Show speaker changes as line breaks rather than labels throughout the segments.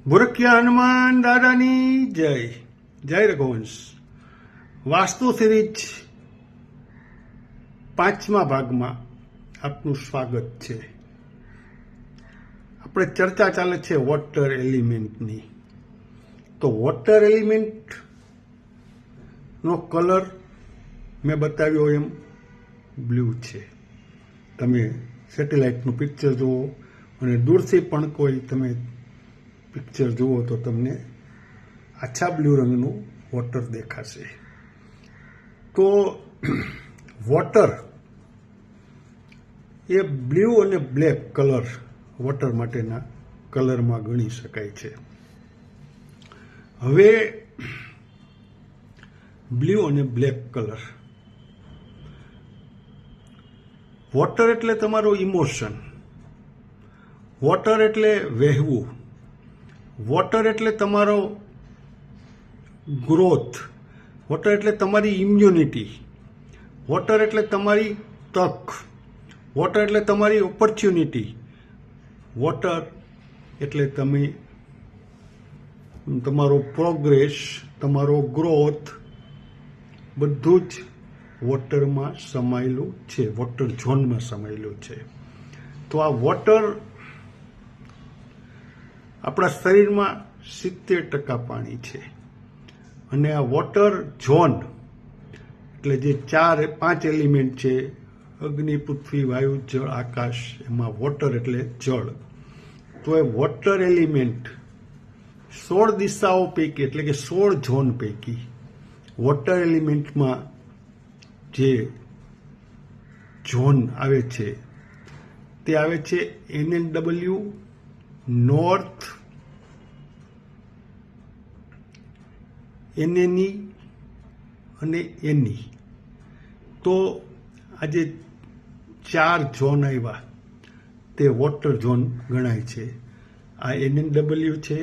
ભૂરખિયા હનુમાન દાદાની જય. જય રઘુવંશ. વાસ્તુ સિરીજ 5મા ભાગમાં આપનું સ્વાગત છે. આપણે ચર્ચા ચાલે છે વોટર એલિમેન્ટની. તો વોટર એલિમેન્ટનો કલર મેં બતાવ્યો એમ બ્લુ છે. તમે સેટેલાઇટનું પિક્ચર જુઓ અને દૂરથી પણ કોઈ તમે પિક્ચર જુઓ તો તમને આછા બ્લુ રંગનું વોટર દેખાશે. તો વોટર એ બ્લુ અને બ્લેક કલર વોટર માટેના કલરમાં ગણી શકાય છે. હવે બ્લુ અને બ્લેક કલર, વોટર એટલે તમારું ઇમોશન, વોટર એટલે વહેવું, વોટર એટલે તમારો ગ્રોથ, વોટર એટલે તમારી ઇમ્યુનિટી, વોટર એટલે તમારી તક, વોટર એટલે તમારી ઓપોર્ચ્યુનિટી, વોટર એટલે તમારો પ્રોગ્રેસ, તમારો ગ્રોથ, બધું જ વોટરમાં સમાયેલું છે, વોટર ઝોનમાં સમાયેલું છે. તો આ વોટર આપણા શરીરમાં 70% પાણી છે અને આ વોટર ઝોન એટલે જે 5 એલિમેન્ટ છે, અગ્નિ, પૃથ્વી, વાયુ, જળ, આકાશ, એમાં વોટર એટલે જળ. તો એ વોટર એલિમેન્ટ 16 દિશાઓ પૈકી એટલે કે 16 ઝોન પૈકી વોટર એલિમેન્ટમાં જે ઝોન આવે છે તે આવે છે NNW, નોર્થ, NNE અને NE. તો આ જે 4 ઝોન આવ્યા તે વોટર ઝોન ગણાય છે. આ NNW છે,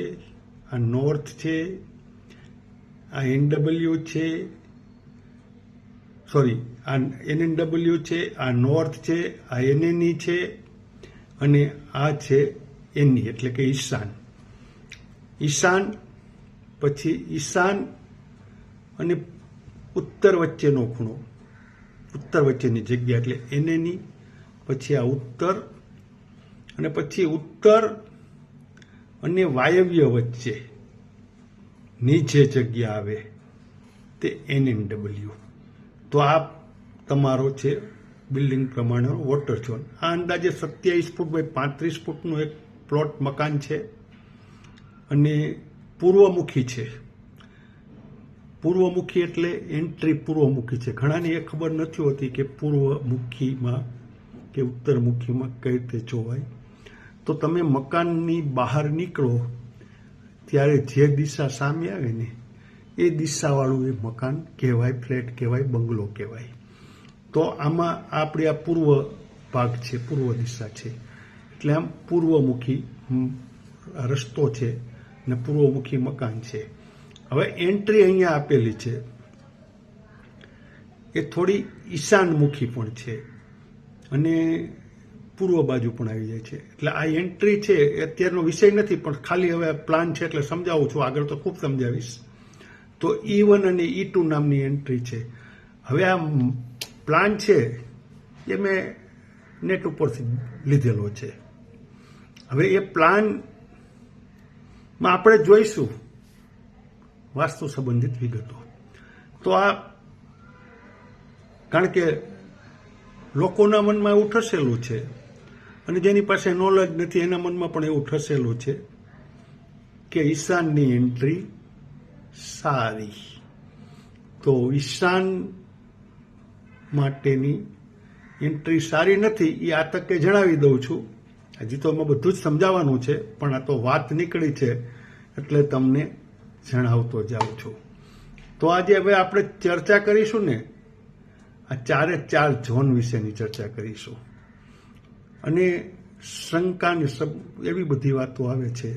આ નોર્થ છે, આ NW છે, આ NNW છે, આ નોર્થ છે, આ NNE છે અને આ છે NE એટલે કે ઈશાન. ઈશાન પછી ઈશાન અને ઉત્તર વચ્ચેનો ખૂણો, ઉત્તર વચ્ચેની જગ્યા એટલે NNE, પછી આ ઉત્તર અને પછી ઉત્તર અને વાયવ્ય વચ્ચે નીચે જગ્યા આવે તે NNW. તો આ તમારો છે બિલ્ડિંગ પ્રમાણેનો વોટર ઝોન. આ અંદાજે 27 ફૂટ બાય 35 ફૂટનું એક પ્લોટ મકાન છે અને પૂર્વમુખી છે. પૂર્વમુખી એટલે એન્ટ્રી પૂર્વમુખી છે. ઘણાને એ ખબર નથી હોતી કે પૂર્વમુખીમાં કે ઉત્તરમુખીમાં કઈ રીતે જોવાય. તો તમે મકાનની બહાર નીકળો ત્યારે જે દિશા સામે આવે ને એ દિશાવાળું એ મકાન કહેવાય, ફ્લેટ કહેવાય, બંગલો કહેવાય. તો આમાં આપણે આ પૂર્વ ભાગ છે, પૂર્વ દિશા છે એટલે આમ પૂર્વમુખી રસ્તો છે ને પૂર્વમુખી મકાન છે. હવે એન્ટ્રી અહીંયા આપેલી છે એ થોડી ઈશાનમુખી પણ છે અને પૂર્વ બાજુ પણ આવી જાય છે. એટલે આ એન્ટ્રી છે એ અત્યારનો વિષય નથી, પણ ખાલી હવે પ્લાન છે એટલે સમજાવું છું. આગળ તો ખૂબ સમજાવીશ. તો E1 અને E2 નામની એન્ટ્રી છે. હવે આ પ્લાન છે એ મેં નેટ ઉપરથી લીધેલો છે. હવે એ પ્લાનમાં આપણે જોઈશું વાસ્તુ સંબંધિત વિગતો. તો આ કારણ કે લોકોના મનમાં એવું ઠસેલું છે અને જેની પાસે નોલેજ નથી એના મનમાં પણ એવું ઠસેલું છે કે ઈશાનની એન્ટ્રી સારી. તો ઈશાન માટેની એન્ટ્રી સારી નથી એ આ તકે જણાવી દઉં છું. હજી તો એમાં બધું જ સમજાવવાનું છે, પણ આ તો વાત નીકળી છે એટલે તમને જણાવતો જાઉં છું. તો આજે હવે આપણે ચર્ચા કરીશું ને આ 4 ઝોન વિશેની ચર્ચા કરીશું. અને શંકા ને એવી બધી વાતો આવે છે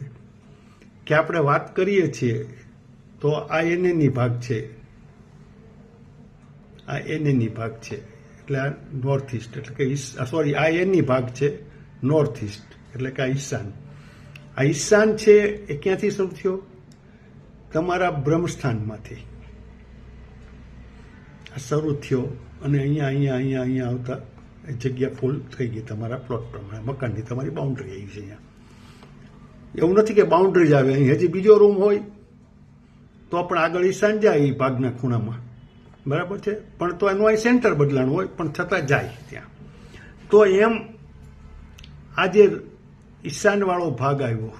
કે આપણે વાત કરીએ છીએ તો આ NNE ભાગ છે, આ NNE ભાગ છે એટલે આ નોર્થ ઇસ્ટ એટલે કે આ NE ભાગ છે નોર્થ ઇસ્ટ એટલે કે આ ઈશાન. આ ઈશાન છે એ ક્યાંથી શરૂ થયો? તમારા બ્રહ્મસ્થાનમાંથી આ શરૂ થયો અને અહીંયા આવતા જગ્યા ફૂલ થઈ ગઈ તમારા પ્લોટ પ્રમાણે, મકાનની તમારી બાઉન્ડ્રી આવી છે. અહીંયા એવું નથી કે બાઉન્ડ્રી જ આવે, અહીં હજી બીજો રૂમ હોય તો પણ આગળ ઈશાન જાય એ ભાગના ખૂણામાં, બરાબર છે, પણ તો એનું અહીં સેન્ટર બદલાણું હોય પણ છતાં જાય ત્યાં. તો એમ આજે ઈશાનવાળો ભાગ આવ્યો,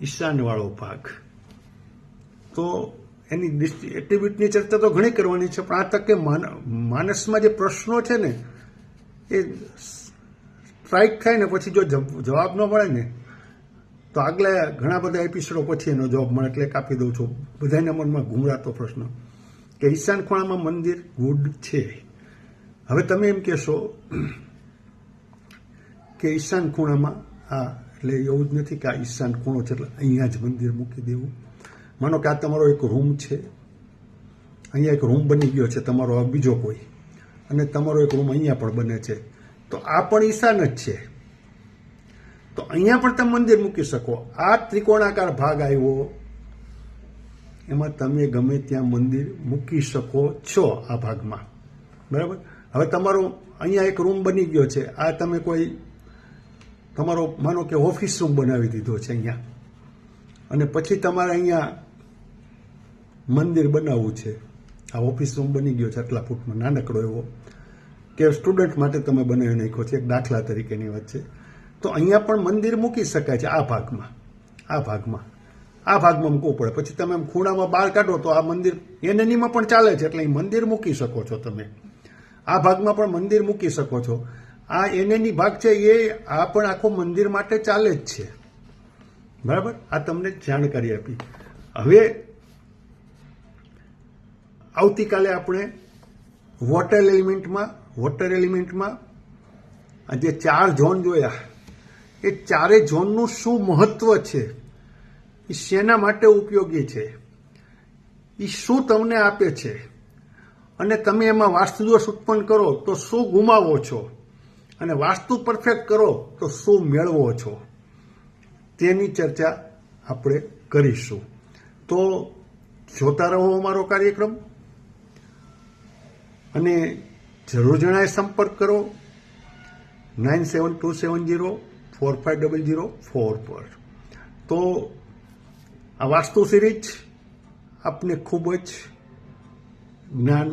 ઈશાનવાળો ભાગ, તો એની એટ્રીબ્યુટની ચર્ચા તો ઘણી કરવાની છે, પણ આ તકે માનસમાં જે પ્રશ્નો છે ને એ સ્ટ્રાઇક થાય ને પછી જો જવાબ ન મળે ને તો આગલા ઘણા બધા એપિસોડો પછી એનો જવાબ મળે, એટલે કાપી દઉં છું. બધાના મનમાં ઘૂમરાતો પ્રશ્ન કે ઈશાન ખૂણામાં મંદિર ગુડ છે. હવે તમે એમ કહેશો કે ઈશાન ખૂણામાં એટલે એવું જ નથી કે આ ઈશાન ખૂણો છે એટલે અહીંયા જ મંદિર મૂકી દેવું. માનો કે આ તમારો એક રૂમ છે, અહીંયા એક રૂમ બની ગયો છે તમારો બીજો કોઈ, અને તમારો એક રૂમ અહીંયા પણ બને છે, તો આ પણ ઈશાન જ છે, તો અહીંયા પણ તમે મંદિર મૂકી શકો. આ ત્રિકોણાકાર ભાગ આવ્યો એમાં તમે ગમે ત્યાં મંદિર મૂકી શકો છો આ ભાગમાં, બરાબર. હવે તમારો અહીંયા એક રૂમ બની ગયો છે, આ તમે કોઈ તમારો માનો કે ઓફિસ રૂમ બનાવી દીધો છે અહીંયા, અને પછી તમારે અહીંયા મંદિર બનાવવું છે. આ ઓફિસ રૂમ બની ગયો છે આટલા ફૂટમાં, નાનકડો એવો, કે સ્ટુડન્ટ માટે તમે બનાવી નાખ્યો છે, એક દાખલા તરીકેની વાત છે. તો અહીંયા પણ મંદિર મૂકી શકાય છે આ ભાગમાં મૂકવું પડે. પછી તમે ખૂણામાં બહાર કાઢો તો આ મંદિર એનેનીમાં પણ ચાલે છે, એટલે મંદિર મૂકી શકો છો તમે. આ ભાગમાં પણ મંદિર મૂકી શકો છો. આ એનેની ભાગ છે એ આ પણ આખો મંદિર માટે ચાલે જ છે, બરાબર. આ તમને જાણકારી આપી. હવે આવતીકાલે આપણે વોટર એલિમેન્ટમાં આ જે 4 ઝોન જોયા, એ 4 ઝોનનું શું મહત્વ છે, એ શેના માટે ઉપયોગી છે, એ શું તમને આપે છે, અને તમે એમાં વાસ્તુદોષ ઉત્પન્ન કરો તો શું ગુમાવો છો, અને વાસ્તુ પરફેક્ટ કરો તો શું મેળવો છો, તેની ચર્ચા આપણે કરીશું. તો જોતા રહો અમારો કાર્યક્રમ, અને જરૂર જણાય સંપર્ક કરો 9727045004 પર. તો આ વાસ્તુ સિરીઝ આપને ખૂબ જ જ્ઞાન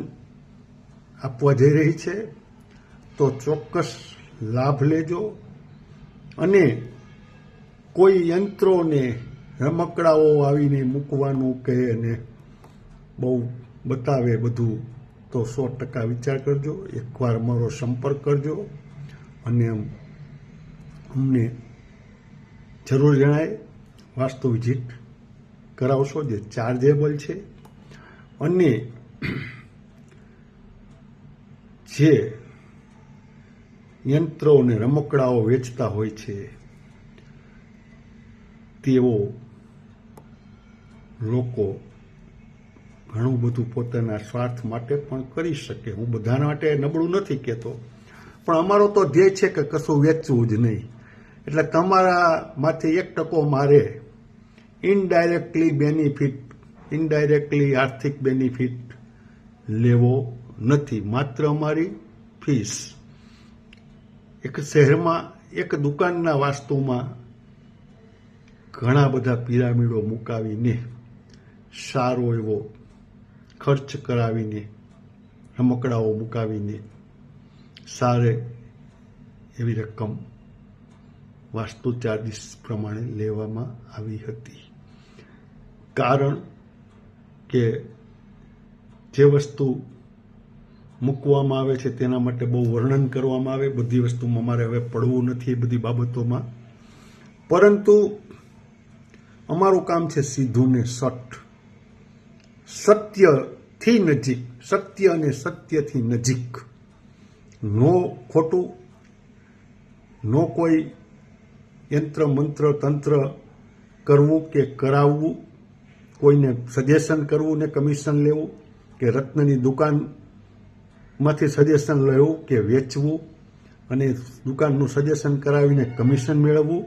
આપવા જઈ રહી છે, તો ચોક્કસ લાભ લેજો. અને કોઈ યંત્રોને રમકડાઓ આવીને મૂકવાનું કહે અને બહુ બતાવે બધું, તો 100% વિચાર કરજો, એકવાર અમારો સંપર્ક કરજો, અને અમને જરૂર જણાય વાસ્તુ વિઝિટ કરાવશો, જે ચાર્જેબલ છે. અને જે યંત્રો અને રમકડાઓ વેચતા હોય છે તેઓ લોકો ઘણું બધું પોતાના સ્વાર્થ માટે પણ કરી શકે. હું બધા માટે નબળું નથી કહેતો, પણ અમારો તો ધ્યેય છે કે કશું વેચવું જ નહીં. એટલે તમારામાંથી 1% મારે ઇનડાયરેક્ટલી આર્થિક બેનિફિટ લેવો નથી. માત્ર અમારી ફીસ. એક શહેરમાં એક દુકાનના વાસ્તુમાં ઘણા બધા પિરામિડો મુકાવીને, સારો એવો ખર્ચ કરાવીને, રમકડાઓ મુકાવીને સારે એવી રકમ વાસ્તુ ચાર્જીસ પ્રમાણે લેવામાં આવી હતી. કારણ કે જે વસ્તુ મૂકવામાં આવે છે તેના માટે બહુ વર્ણન કરવામાં આવે, બધી વસ્તુમાં મારે હવે પડવું નથી એ બધી બાબતોમાં. પરંતુ અમારું કામ છે સીધું ને સટ, સત્યથી નજીક, સત્ય અને સત્યથી નજીક. નો ખોટું, નો કોઈ યંત્ર મંત્ર તંત્ર કરવું કે કરાવવું, કોઈને સજેશન કરવું ને કમિશન લેવું, કે રત્નની દુકાનમાંથી સજેશન લેવું કે વેચવું, અને દુકાનનું સજેશન કરાવીને કમિશન મેળવવું,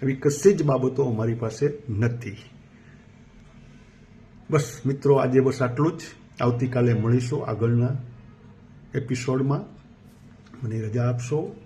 એવી કશી જ બાબતો અમારી પાસે નથી. બસ મિત્રો, આજે બસ આટલું જ. આવતીકાલે મળીશું આગળના એપિસોડમાં. મને રજા આપશો.